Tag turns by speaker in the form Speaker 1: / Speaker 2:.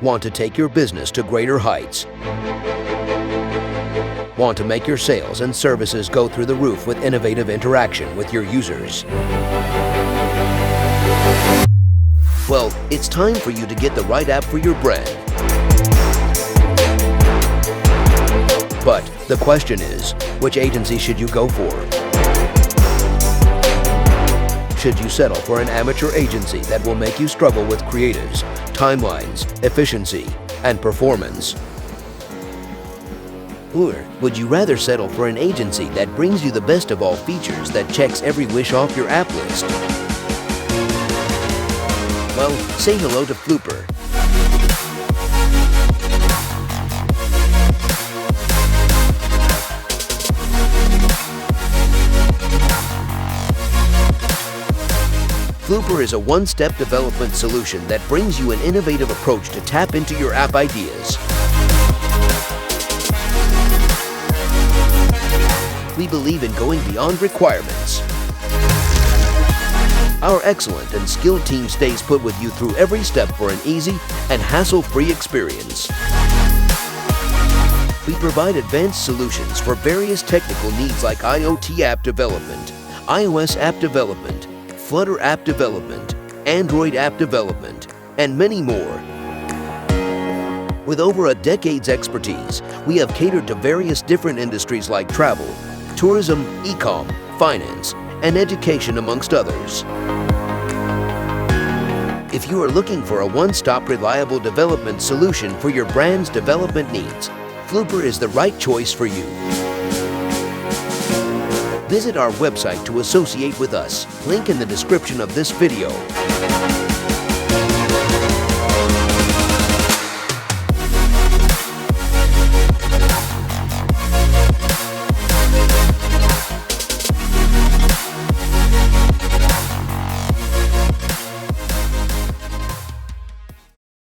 Speaker 1: Want to take your business to greater heights? Want to make your sales and services go through the roof with innovative interaction with your users? Well, it's time for you to get the right app for your brand. But the question is, which agency should you go for? Should you settle for an amateur agency that will make you struggle with creatives, timelines, efficiency, and performance? Or would you rather settle for an agency that brings you the best of all features that checks every wish off your app list? Well, say hello to Fluper. Fluper is a one-step development solution that brings you an innovative approach to tap into your app ideas. We believe in going beyond requirements. Our excellent and skilled team stays put with you through every step for an easy and hassle-free experience. We provide advanced solutions for various technical needs like IoT app development, iOS app development, Flutter app development, Android app development, and many more. With over a decade's expertise, we have catered to various different industries like travel, tourism, e-com, finance, and education, amongst others. If you are looking for a one-stop reliable development solution for your brand's development needs, Fluper is the right choice for you. Visit our website to associate with us. Link in the description of this video.